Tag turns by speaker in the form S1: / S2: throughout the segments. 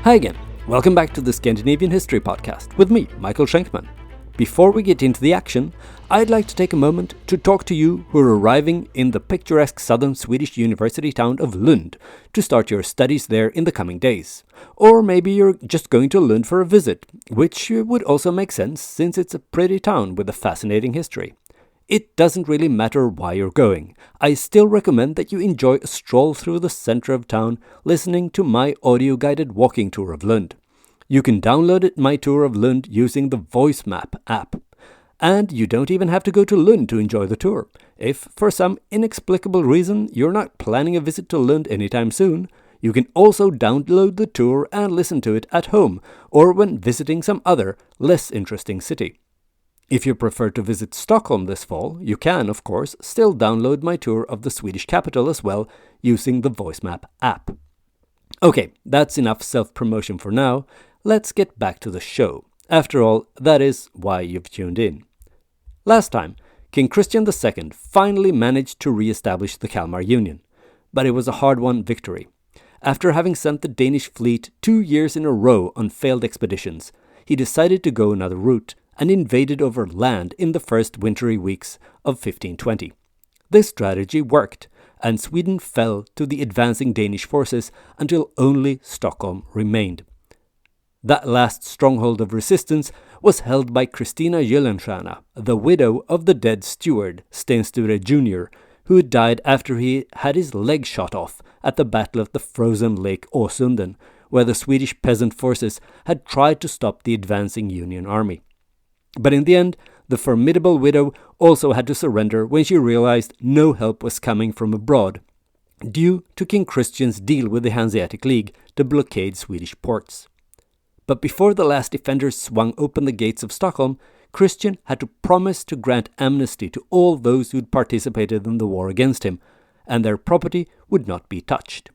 S1: Hi again, welcome back to the Scandinavian History Podcast with me, Michael Schenkman. Before we get into the action, I'd like to take a moment to talk to you who are arriving in the picturesque southern Swedish university town of Lund to start your studies there in the coming days. Or maybe you're just going to Lund for a visit, which would also make sense since it's a pretty town with a fascinating history. It doesn't really matter why you're going. I still recommend that you enjoy a stroll through the center of town listening to my audio-guided walking tour of Lund. You can download my tour of Lund using the Voice Map app. And you don't even have to go to Lund to enjoy the tour. If, for some inexplicable reason, you're not planning a visit to Lund anytime soon, you can also download the tour and listen to it at home or when visiting some other, less interesting city. If you prefer to visit Stockholm this fall, you can, of course, still download my tour of the Swedish capital as well using the Voice Map app. Okay, that's enough self-promotion for now. Let's get back to the show. After all, that is why you've tuned in. Last time, King Christian II finally managed to re-establish the Kalmar Union, but it was a hard-won victory. After having sent the Danish fleet 2 years in a row on failed expeditions, he decided to go another route and invaded over land in the first wintry weeks of 1520. This strategy worked, and Sweden fell to the advancing Danish forces until only Stockholm remained. That last stronghold of resistance was held by Kristina Gyllenstierna, the widow of the dead steward Sten Sture Jr., who had died after he had his leg shot off at the Battle of the frozen Lake Åsunden, where the Swedish peasant forces had tried to stop the advancing Union army. But in the end, the formidable widow also had to surrender when she realized no help was coming from abroad, due to King Christian's deal with the Hanseatic League to blockade Swedish ports. But before the last defenders swung open the gates of Stockholm, Christian had to promise to grant amnesty to all those who'd participated in the war against him, and their property would not be touched.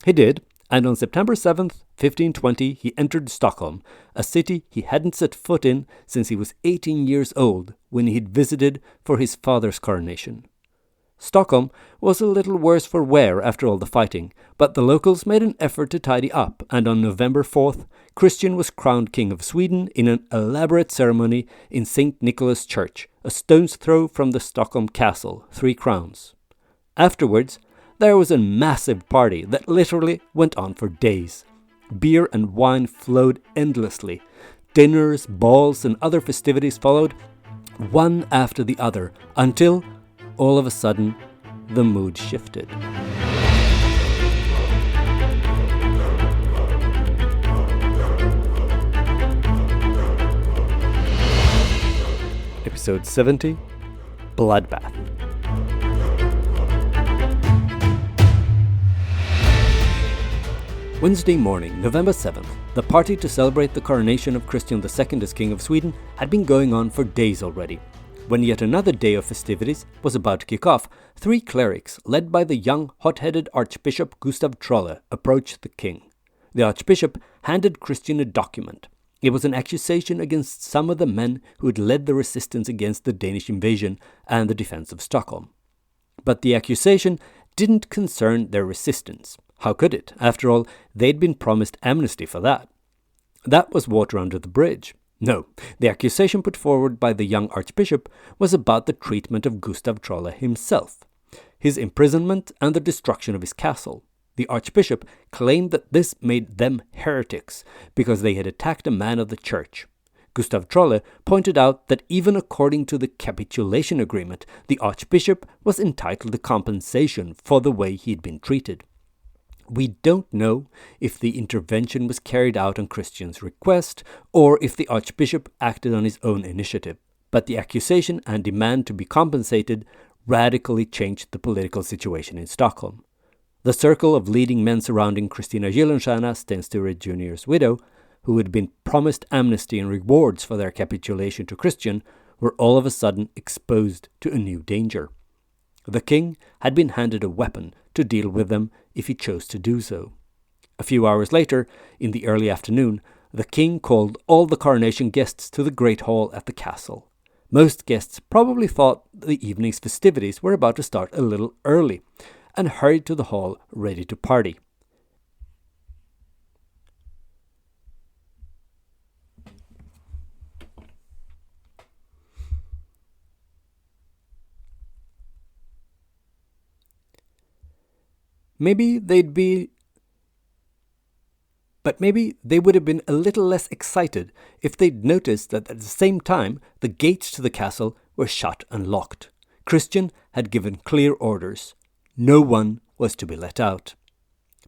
S1: He did, and on September 7th, 1520, he entered Stockholm, a city he hadn't set foot in since he was 18 years old when he'd visited for his father's coronation. Stockholm was a little worse for wear after all the fighting, but the locals made an effort to tidy up, and on November 4th, Christian was crowned King of Sweden in an elaborate ceremony in St. Nicholas Church, a stone's throw from the Stockholm Castle, 3 crowns. Afterwards, there was a massive party that literally went on for days. Beer and wine flowed endlessly. Dinners, balls, and other festivities followed, one after the other, until, all of a sudden, the mood shifted. Episode 70, Bloodbath. Wednesday morning, November 7th, the party to celebrate the coronation of Christian II as King of Sweden had been going on for days already. When yet another day of festivities was about to kick off, 3 clerics, led by the young, hot-headed Archbishop Gustav Trolle, approached the king. The Archbishop handed Christian a document. It was an accusation against some of the men who had led the resistance against the Danish invasion and the defense of Stockholm. But the accusation didn't concern their resistance. How could it? After all, they'd been promised amnesty for that. That was water under the bridge. No, the accusation put forward by the young archbishop was about the treatment of Gustav Trolle himself, his imprisonment and the destruction of his castle. The archbishop claimed that this made them heretics because they had attacked a man of the church. Gustav Trolle pointed out that even according to the capitulation agreement, the archbishop was entitled to compensation for the way he'd been treated. We don't know if the intervention was carried out on Christian's request or if the archbishop acted on his own initiative, but the accusation and demand to be compensated radically changed the political situation in Stockholm. The circle of leading men surrounding Kristina Gyllenstierna, Sten Sture Jr.'s widow, who had been promised amnesty and rewards for their capitulation to Christian, were all of a sudden exposed to a new danger. The king had been handed a weapon to deal with them if he chose to do so. A few hours later, in the early afternoon, the king called all the coronation guests to the great hall at the castle. Most guests probably thought the evening's festivities were about to start a little early, and hurried to the hall ready to party. maybe they would have been a little less excited if they'd noticed that at the same time the gates to the castle were shut and locked. Christian had given clear orders. No one was to be let out.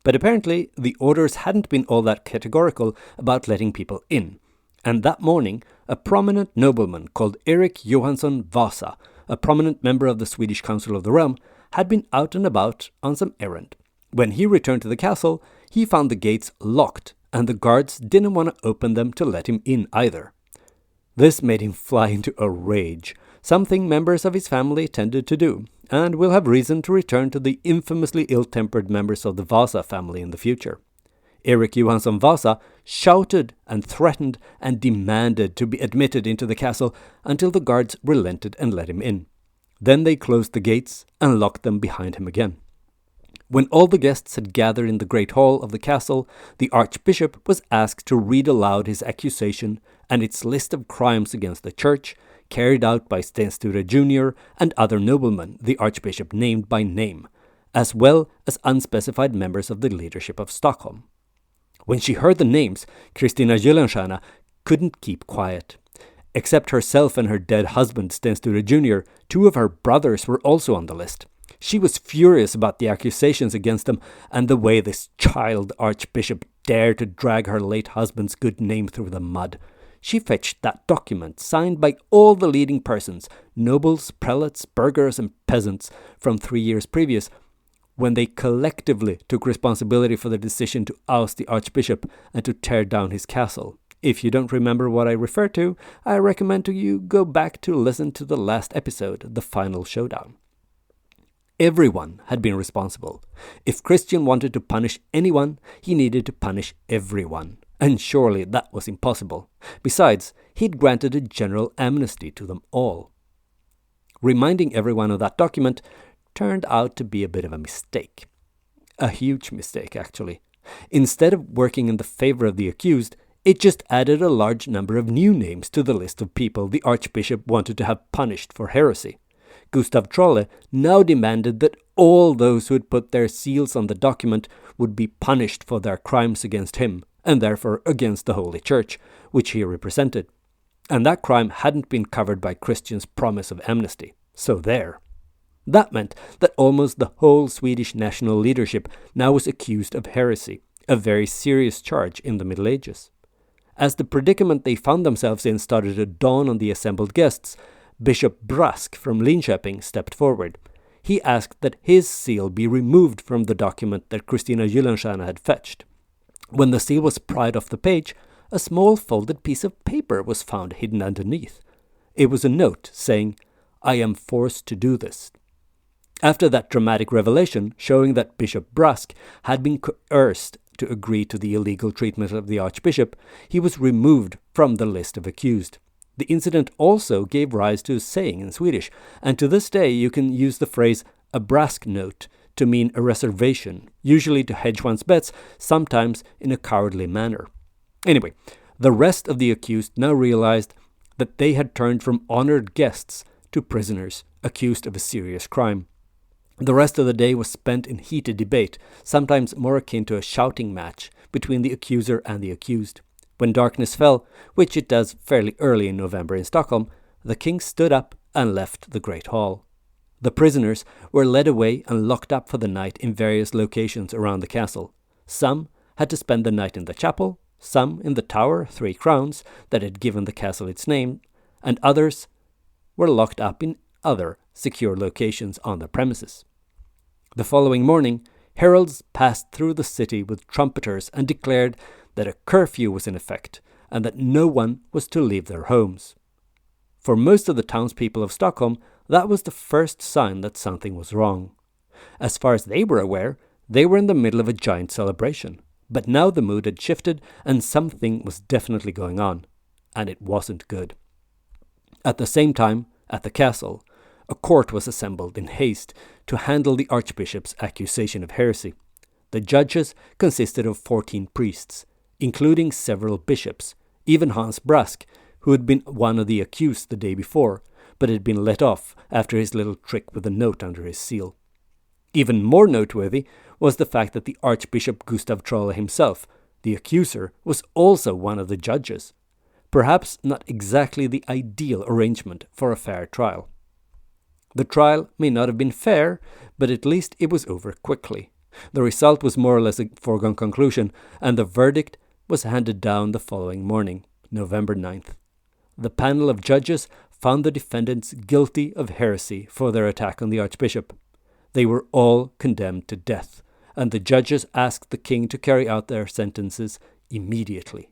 S1: But apparently the orders hadn't been all that categorical about letting people in. And that morning, a prominent nobleman called Erik Johansson Vasa, a prominent member of the Swedish Council of the Realm, had been out and about on some errand. When he returned to the castle, he found the gates locked, and the guards didn't want to open them to let him in either. This made him fly into a rage, something members of his family tended to do, and will have reason to return to the infamously ill-tempered members of the Vasa family in the future. Erik Johansson Vasa shouted and threatened and demanded to be admitted into the castle until the guards relented and let him in. Then they closed the gates and locked them behind him again. When all the guests had gathered in the great hall of the castle, the archbishop was asked to read aloud his accusation and its list of crimes against the church, carried out by Sten Sture Jr. and other noblemen the archbishop named by name, as well as unspecified members of the leadership of Stockholm. When she heard the names, Kristina Gyllenstierna couldn't keep quiet. Except herself and her dead husband, Sten Sture Jr., 2 of her brothers were also on the list. She was furious about the accusations against them and the way this child archbishop dared to drag her late husband's good name through the mud. She fetched that document signed by all the leading persons, nobles, prelates, burghers and peasants, from 3 years previous, when they collectively took responsibility for the decision to oust the archbishop and to tear down his castle. If you don't remember what I refer to, I recommend you go back to listen to the last episode, The Final Showdown. Everyone had been responsible. If Christian wanted to punish anyone, he needed to punish everyone. And surely that was impossible. Besides, he'd granted a general amnesty to them all. Reminding everyone of that document turned out to be a bit of a mistake. A huge mistake, actually. Instead of working in the favor of the accused, it just added a large number of new names to the list of people the archbishop wanted to have punished for heresy. Gustav Trolle now demanded that all those who had put their seals on the document would be punished for their crimes against him, and therefore against the Holy Church, which he represented. And that crime hadn't been covered by Christian's promise of amnesty. So there. That meant that almost the whole Swedish national leadership now was accused of heresy, a very serious charge in the Middle Ages. As the predicament they found themselves in started to dawn on the assembled guests, Bishop Brask from Linköping stepped forward. He asked that his seal be removed from the document that Kristina Gyllenstierna had fetched. When the seal was pried off the page, a small folded piece of paper was found hidden underneath. It was a note saying, "I am forced to do this." After that dramatic revelation showing that Bishop Brask had been coerced to agree to the illegal treatment of the archbishop, he was removed from the list of accused. The incident also gave rise to a saying in Swedish, and to this day you can use the phrase "a Brask note" to mean a reservation, usually to hedge one's bets, sometimes in a cowardly manner. Anyway, the rest of the accused now realized that they had turned from honored guests to prisoners accused of a serious crime. The rest of the day was spent in heated debate, sometimes more akin to a shouting match between the accuser and the accused. When darkness fell, which it does fairly early in November in Stockholm, the king stood up and left the great hall. The prisoners were led away and locked up for the night in various locations around the castle. Some had to spend the night in the chapel, some in the tower, 3 Crowns, that had given the castle its name, and others were locked up in other secure locations on the premises. The following morning, heralds passed through the city with trumpeters and declared that a curfew was in effect and that no one was to leave their homes. For most of the townspeople of Stockholm, that was the first sign that something was wrong. As far as they were aware, they were in the middle of a giant celebration. But now the mood had shifted and something was definitely going on. And it wasn't good. At the same time, at the castle, a court was assembled in haste to handle the archbishop's accusation of heresy. The judges consisted of 14 priests, including several bishops, even Hans Brask, who had been one of the accused the day before, but had been let off after his little trick with a note under his seal. Even more noteworthy was the fact that the Archbishop Gustav Trolle himself, the accuser, was also one of the judges. Perhaps not exactly the ideal arrangement for a fair trial. The trial may not have been fair, but at least it was over quickly. The result was more or less a foregone conclusion, and the verdict was handed down the following morning, November 9th. The panel of judges found the defendants guilty of heresy for their attack on the Archbishop. They were all condemned to death, and the judges asked the king to carry out their sentences immediately.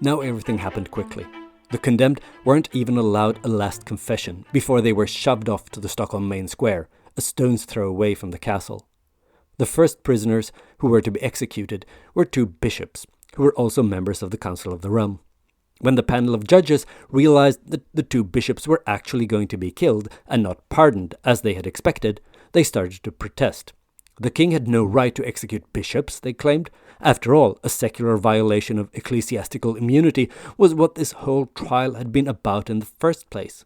S1: Now everything happened quickly. The condemned weren't even allowed a last confession before they were shoved off to the Stockholm main square, a stone's throw away from the castle. The first prisoners who were to be executed were two bishops, who were also members of the Council of the Realm. When the panel of judges realized that the two bishops were actually going to be killed and not pardoned as they had expected, they started to protest. The king had no right to execute bishops, they claimed. After all, a secular violation of ecclesiastical immunity was what this whole trial had been about in the first place.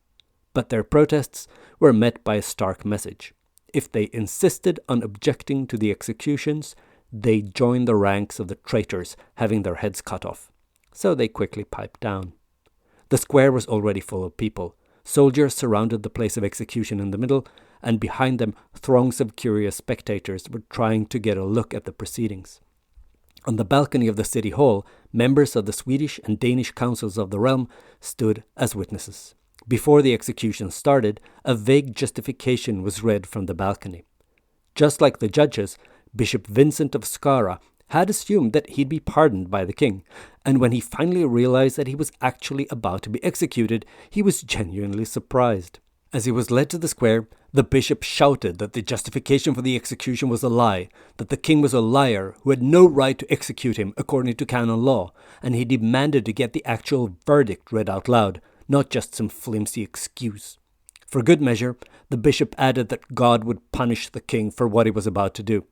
S1: But their protests were met by a stark message. If they insisted on objecting to the executions, they joined the ranks of the traitors, having their heads cut off. So they quickly piped down. The square was already full of people. Soldiers surrounded the place of execution in the middle, and behind them throngs of curious spectators were trying to get a look at the proceedings. On the balcony of the city hall, members of the Swedish and Danish councils of the realm stood as witnesses. Before the execution started, a vague justification was read from the balcony. Just like the judges, Bishop Vincent of Skara had assumed that he'd be pardoned by the king, and when he finally realized that he was actually about to be executed, he was genuinely surprised. As he was led to the square, the bishop shouted that the justification for the execution was a lie, that the king was a liar who had no right to execute him according to canon law, and he demanded to get the actual verdict read out loud, not just some flimsy excuse. For good measure, the bishop added that God would punish the king for what he was about to do.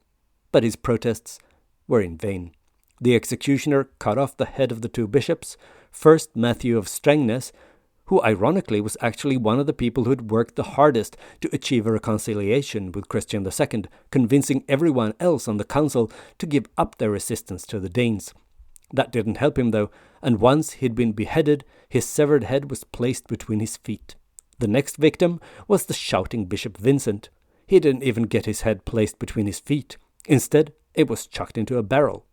S1: But his protests were in vain. The executioner cut off the head of the two bishops, first Matthew of Strängnäs, who ironically was actually one of the people who had worked the hardest to achieve a reconciliation with Christian II, convincing everyone else on the council to give up their resistance to the Danes. That didn't help him though, and once he'd been beheaded, his severed head was placed between his feet. The next victim was the shouting Bishop Vincent. He didn't even get his head placed between his feet. Instead, it was chucked into a barrel.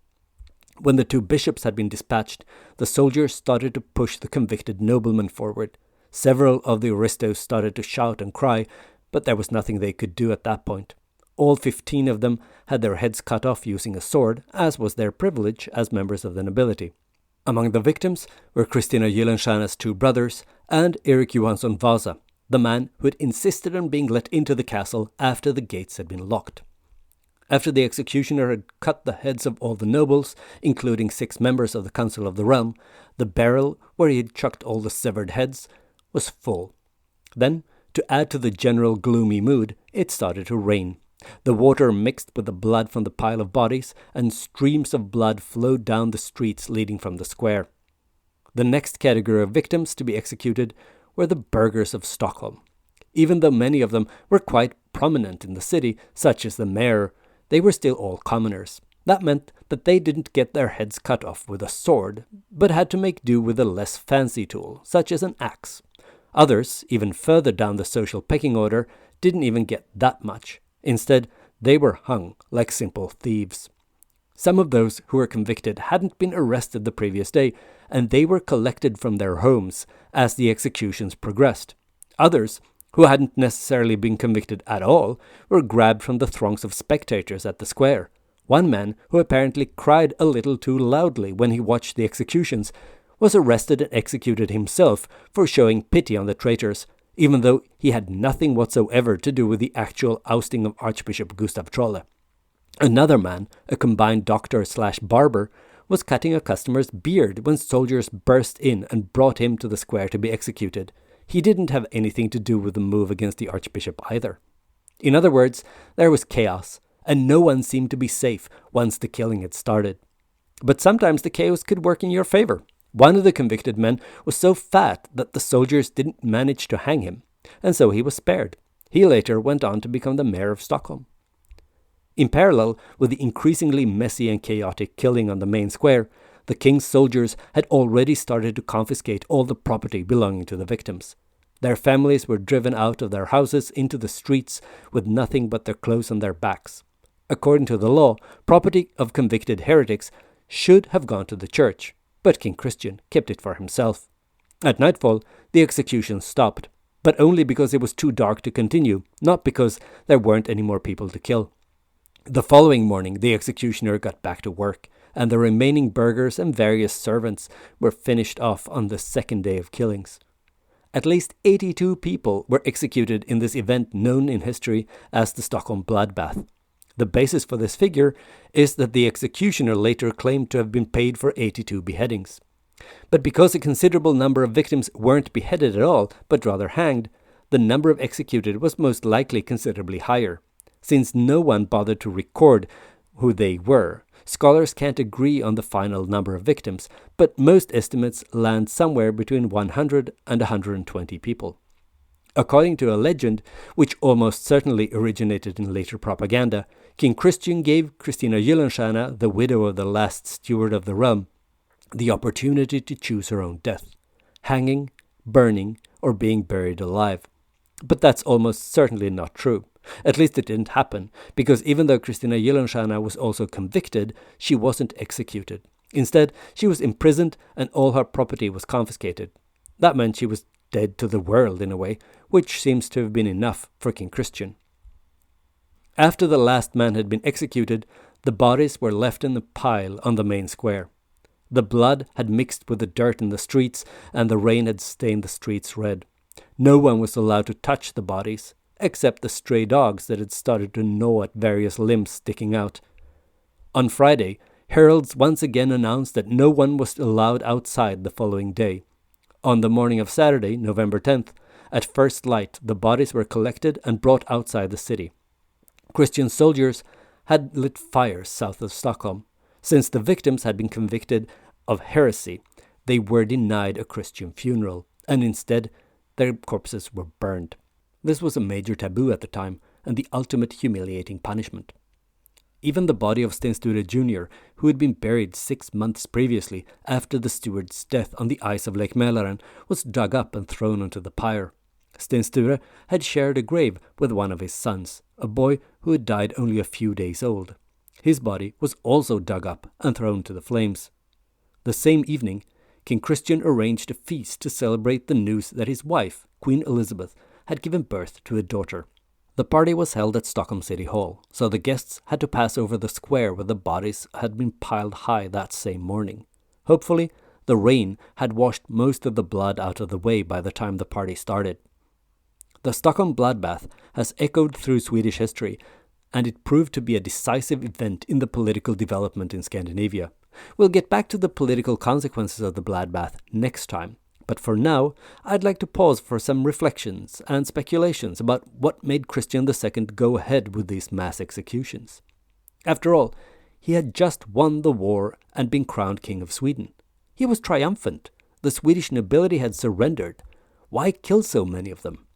S1: When the two bishops had been dispatched, the soldiers started to push the convicted nobleman forward. Several of the aristos started to shout and cry, but there was nothing they could do at that point. All 15 of them had their heads cut off using a sword, as was their privilege as members of the nobility. Among the victims were Christina Gyllenstierna's two brothers and Erik Johansson Vasa, the man who had insisted on being let into the castle after the gates had been locked. After the executioner had cut the heads of all the nobles, including 6 members of the Council of the Realm, the barrel where he had chucked all the severed heads was full. Then, to add to the general gloomy mood, it started to rain. The water mixed with the blood from the pile of bodies, and streams of blood flowed down the streets leading from the square. The next category of victims to be executed were the burghers of Stockholm. Even though many of them were quite prominent in the city, such as the mayor, they were still all commoners. That meant that they didn't get their heads cut off with a sword, but had to make do with a less fancy tool, such as an axe. Others, even further down the social pecking order, didn't even get that much. Instead, they were hung like simple thieves. Some of those who were convicted hadn't been arrested the previous day, and they were collected from their homes as the executions progressed. Others, who hadn't necessarily been convicted at all, were grabbed from the throngs of spectators at the square. One man, who apparently cried a little too loudly when he watched the executions, was arrested and executed himself for showing pity on the traitors, even though he had nothing whatsoever to do with the actual ousting of Archbishop Gustav Trolle. Another man, a combined doctor/barber, was cutting a customer's beard when soldiers burst in and brought him to the square to be executed. He didn't have anything to do with the move against the Archbishop either. In other words, there was chaos, and no one seemed to be safe once the killing had started. But sometimes the chaos could work in your favor. One of the convicted men was so fat that the soldiers didn't manage to hang him, and so he was spared. He later went on to become the mayor of Stockholm. In parallel with the increasingly messy and chaotic killing on the main square, the king's soldiers had already started to confiscate all the property belonging to the victims. Their families were driven out of their houses into the streets with nothing but their clothes on their backs. According to the law, property of convicted heretics should have gone to the church, but King Christian kept it for himself. At nightfall, the execution stopped, but only because it was too dark to continue, not because there weren't any more people to kill. The following morning, the executioner got back to work, and the remaining burghers and various servants were finished off on the second day of killings. At least 82 people were executed in this event known in history as the Stockholm Bloodbath. The basis for this figure is that the executioner later claimed to have been paid for 82 beheadings. But because a considerable number of victims weren't beheaded at all, but rather hanged, the number of executed was most likely considerably higher. Since no one bothered to record who they were, scholars can't agree on the final number of victims, but most estimates land somewhere between 100 and 120 people. According to a legend, which almost certainly originated in later propaganda, King Christian gave Christina Gyllenstierna, the widow of the last steward of the realm, the opportunity to choose her own death: hanging, burning, or being buried alive. But that's almost certainly not true. At least it didn't happen, because even though Christina Gyllenstierna was also convicted, she wasn't executed. Instead, she was imprisoned and all her property was confiscated. That meant she was dead to the world in a way, which seems to have been enough for King Christian. After the last man had been executed, the bodies were left in a pile on the main square. The blood had mixed with the dirt in the streets, and the rain had stained the streets red. No one was allowed to touch the bodies, except the stray dogs that had started to gnaw at various limbs sticking out. On Friday, heralds once again announced that no one was allowed outside the following day. On the morning of Saturday, November 10th, at first light, the bodies were collected and brought outside the city. Christian soldiers had lit fires south of Stockholm. Since the victims had been convicted of heresy, they were denied a Christian funeral, and instead their corpses were burned. This was a major taboo at the time, and the ultimate humiliating punishment. Even the body of Sten Sture Jr., who had been buried 6 months previously after the steward's death on the ice of Lake Mälaren, was dug up and thrown onto the pyre. Sten Sture had shared a grave with one of his sons, a boy who had died only a few days old. His body was also dug up and thrown to the flames. The same evening, King Christian arranged a feast to celebrate the news that his wife, Queen Elizabeth, had given birth to a daughter. The party was held at Stockholm City Hall, so the guests had to pass over the square where the bodies had been piled high that same morning. Hopefully, the rain had washed most of the blood out of the way by the time the party started. The Stockholm Bloodbath has echoed through Swedish history, and it proved to be a decisive event in the political development in Scandinavia. We'll get back to the political consequences of the Bloodbath next time. But for now, I'd like to pause for some reflections and speculations about what made Christian II go ahead with these mass executions. After all, he had just won the war and been crowned King of Sweden. He was triumphant. The Swedish nobility had surrendered. Why kill so many of them?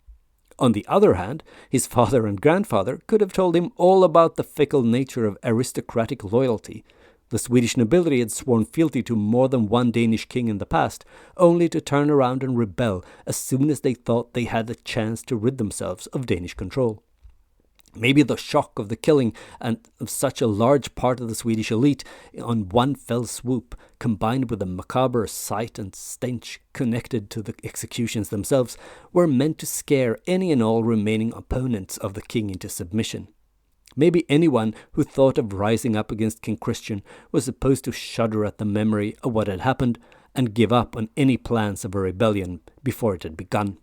S1: On the other hand, his father and grandfather could have told him all about the fickle nature of aristocratic loyalty. The Swedish nobility had sworn fealty to more than one Danish king in the past, only to turn around and rebel as soon as they thought they had the chance to rid themselves of Danish control. Maybe the shock of the killing and of such a large part of the Swedish elite on one fell swoop, combined with the macabre sight and stench connected to the executions themselves, were meant to scare any and all remaining opponents of the king into submission. Maybe anyone who thought of rising up against King Christian was supposed to shudder at the memory of what had happened and give up on any plans of a rebellion before it had begun.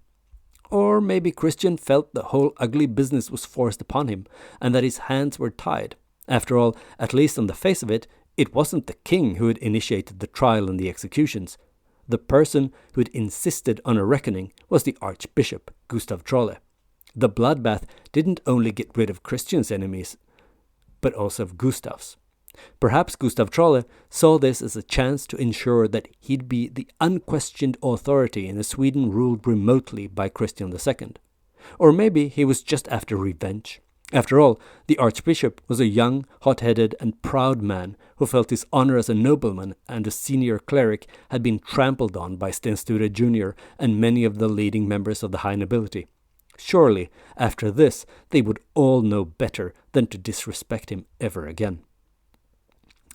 S1: Or maybe Christian felt the whole ugly business was forced upon him and that his hands were tied. After all, at least on the face of it, it wasn't the king who had initiated the trial and the executions. The person who had insisted on a reckoning was the archbishop, Gustav Trolle. The bloodbath didn't only get rid of Christian's enemies, but also of Gustav's. Perhaps Gustav Trolle saw this as a chance to ensure that he'd be the unquestioned authority in a Sweden ruled remotely by Christian II. Or maybe he was just after revenge. After all, the archbishop was a young, hot-headed and proud man who felt his honor as a nobleman and a senior cleric had been trampled on by Sten Sture Jr. and many of the leading members of the high nobility. Surely, after this, they would all know better than to disrespect him ever again.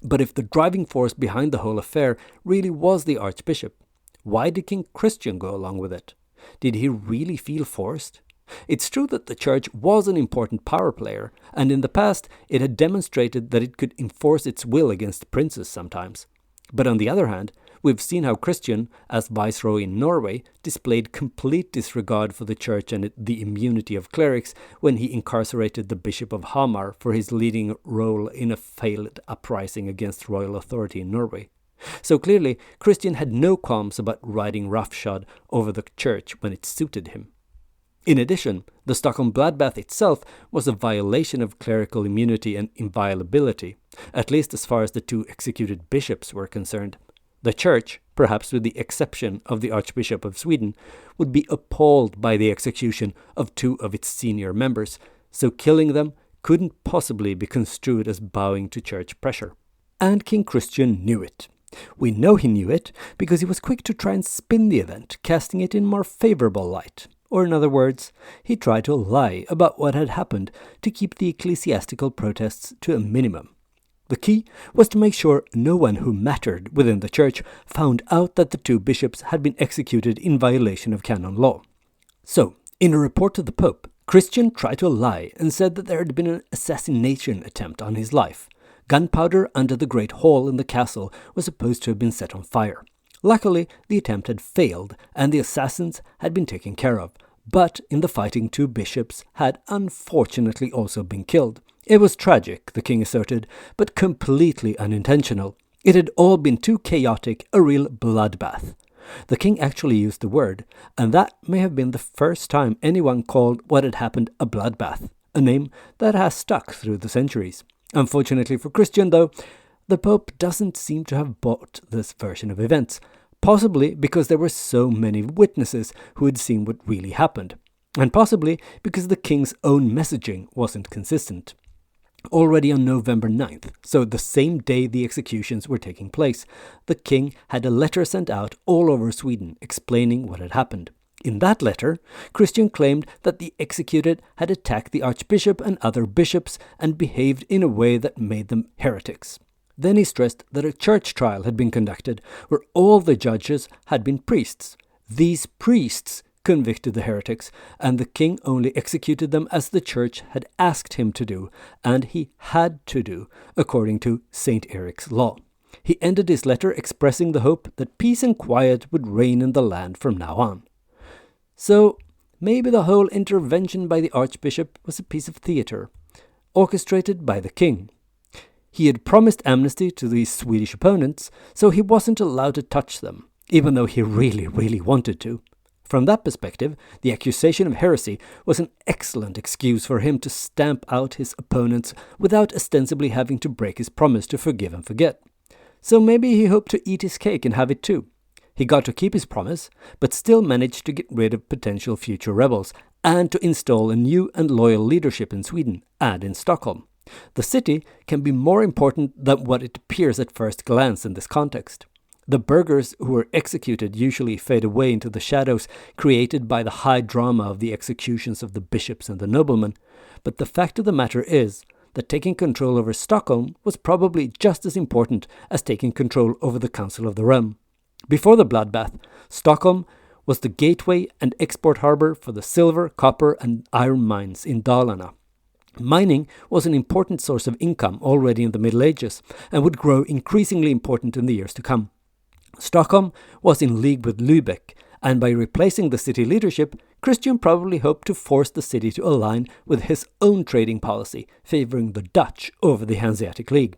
S1: But if the driving force behind the whole affair really was the archbishop, why did King Christian go along with it? Did he really feel forced? It's true that the church was an important power player, and in the past it had demonstrated that it could enforce its will against princes sometimes. But on the other hand, we've seen how Christian, as viceroy in Norway, displayed complete disregard for the church and the immunity of clerics when he incarcerated the Bishop of Hamar for his leading role in a failed uprising against royal authority in Norway. So clearly, Christian had no qualms about riding roughshod over the church when it suited him. In addition, the Stockholm Bloodbath itself was a violation of clerical immunity and inviolability, at least as far as the two executed bishops were concerned. The church, perhaps with the exception of the Archbishop of Sweden, would be appalled by the execution of two of its senior members, so killing them couldn't possibly be construed as bowing to church pressure. And King Christian knew it. We know he knew it because he was quick to try and spin the event, casting it in more favorable light. Or in other words, he tried to lie about what had happened to keep the ecclesiastical protests to a minimum. The key was to make sure no one who mattered within the church found out that the two bishops had been executed in violation of canon law. So, in a report to the Pope, Christian tried to lie and said that there had been an assassination attempt on his life. Gunpowder under the Great Hall in the castle was supposed to have been set on fire. Luckily, the attempt had failed and the assassins had been taken care of, but in the fighting two bishops had unfortunately also been killed. It was tragic, the king asserted, but completely unintentional. It had all been too chaotic, a real bloodbath. The king actually used the word, and that may have been the first time anyone called what had happened a bloodbath, a name that has stuck through the centuries. Unfortunately for Christian, though, the Pope doesn't seem to have bought this version of events, possibly because there were so many witnesses who had seen what really happened, and possibly because the king's own messaging wasn't consistent. Already on November 9th, so the same day the executions were taking place, the king had a letter sent out all over Sweden explaining what had happened. In that letter, Christian claimed that the executed had attacked the archbishop and other bishops and behaved in a way that made them heretics. Then he stressed that a church trial had been conducted where all the judges had been priests. These priests convicted the heretics, and the king only executed them as the church had asked him to do, and he had to do, according to St. Eric's law. He ended his letter expressing the hope that peace and quiet would reign in the land from now on. So, maybe the whole intervention by the archbishop was a piece of theatre, orchestrated by the king. He had promised amnesty to these Swedish opponents, so he wasn't allowed to touch them, even though he really wanted to. From that perspective, the accusation of heresy was an excellent excuse for him to stamp out his opponents without ostensibly having to break his promise to forgive and forget. So maybe he hoped to eat his cake and have it too. He got to keep his promise, but still managed to get rid of potential future rebels and to install a new and loyal leadership in Sweden and in Stockholm. The city can be more important than what it appears at first glance in this context. The burghers who were executed usually fade away into the shadows created by the high drama of the executions of the bishops and the noblemen, but the fact of the matter is that taking control over Stockholm was probably just as important as taking control over the Council of the Realm. Before the bloodbath, Stockholm was the gateway and export harbour for the silver, copper and iron mines in Dalarna. Mining was an important source of income already in the Middle Ages and would grow increasingly important in the years to come. Stockholm was in league with Lübeck, and by replacing the city leadership, Christian probably hoped to force the city to align with his own trading policy, favouring the Dutch over the Hanseatic League.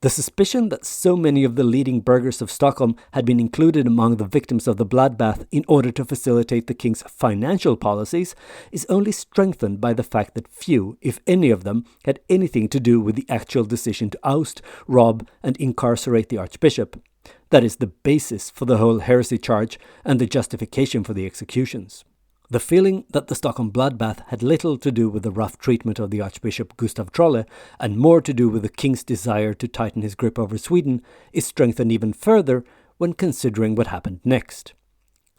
S1: The suspicion that so many of the leading burghers of Stockholm had been included among the victims of the bloodbath in order to facilitate the king's financial policies is only strengthened by the fact that few, if any of them, had anything to do with the actual decision to oust, rob, and incarcerate the archbishop. That is the basis for the whole heresy charge and the justification for the executions. The feeling that the Stockholm bloodbath had little to do with the rough treatment of the Archbishop Gustav Trolle and more to do with the king's desire to tighten his grip over Sweden is strengthened even further when considering what happened next.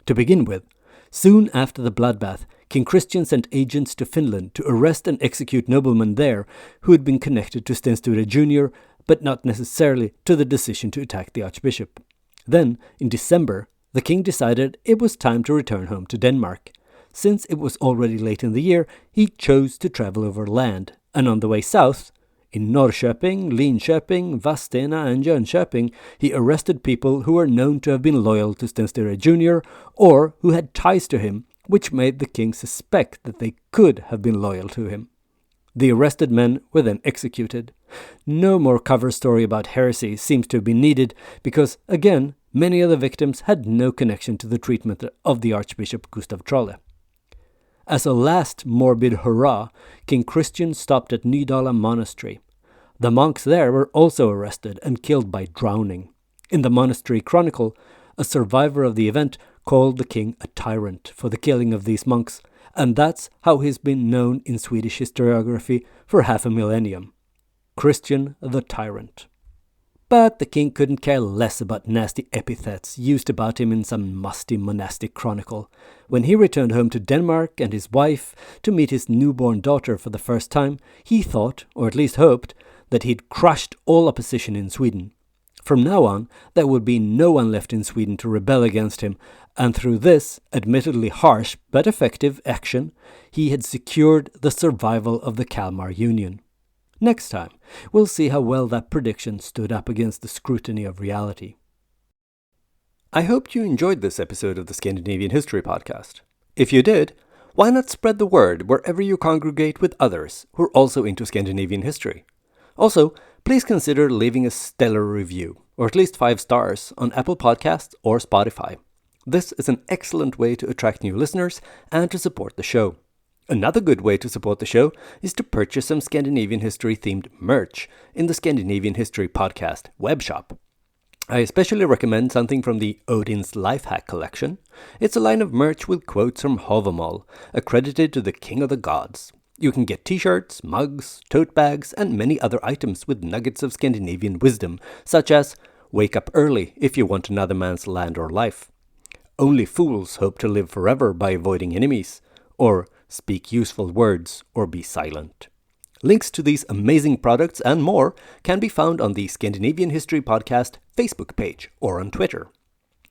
S1: To begin with, soon after the bloodbath, King Christian sent agents to Finland to arrest and execute noblemen there who had been connected to Sten Sture Jr., but not necessarily to the decision to attack the Archbishop. Then, in December, the king decided it was time to return home to Denmark. Since it was already late in the year, he chose to travel over land, and on the way south, in Norrköping, Linköping, Vadstena and Jönköping, he arrested people who were known to have been loyal to Sten Sture Jr. or who had ties to him, which made the king suspect that they could have been loyal to him. The arrested men were then executed. No more cover story about heresy seems to have been needed because, again, many of the victims had no connection to the treatment of the Archbishop Gustav Trolle. As a last morbid hurrah, King Christian stopped at Nydala Monastery. The monks there were also arrested and killed by drowning. In the monastery chronicle, a survivor of the event called the king a tyrant for the killing of these monks, and that's how he's been known in Swedish historiography for half a millennium. Christian the Tyrant. But the king couldn't care less about nasty epithets used about him in some musty monastic chronicle. When he returned home to Denmark and his wife to meet his newborn daughter for the first time, he thought, or at least hoped, that he'd crushed all opposition in Sweden. From now on, there would be no one left in Sweden to rebel against him, and through this, admittedly harsh but effective action, he had secured the survival of the Kalmar Union. Next time, we'll see how well that prediction stood up against the scrutiny of reality. I hope you enjoyed this episode of the Scandinavian History Podcast. If you did, why not spread the word wherever you congregate with others who are also into Scandinavian history? Also, please consider leaving a stellar review, or at least 5 stars, on Apple Podcasts or Spotify. This is an excellent way to attract new listeners and to support the show. Another good way to support the show is to purchase some Scandinavian history-themed merch in the Scandinavian History Podcast webshop. I especially recommend something from the Odin's Lifehack collection. It's a line of merch with quotes from Havamal, accredited to the King of the Gods. You can get t-shirts, mugs, tote bags, and many other items with nuggets of Scandinavian wisdom, such as, wake up early if you want another man's land or life. Only fools hope to live forever by avoiding enemies, or speak useful words or be silent. Links to these amazing products and more can be found on the Scandinavian History Podcast Facebook page or on Twitter.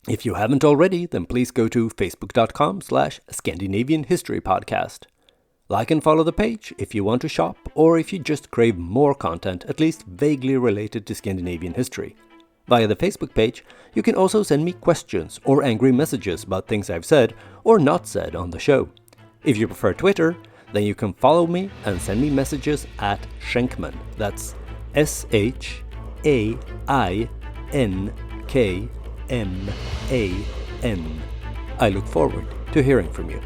S1: If you haven't already, then please go to facebook.com/Scandinavian History Podcast. Like and follow the page if you want to shop or if you just crave more content, at least vaguely related to Scandinavian history. Via the Facebook page, you can also send me questions or angry messages about things I've said or not said on the show. If you prefer Twitter, then you can follow me and send me messages at Schenkman. That's SHAINKMAN. I look forward to hearing from you.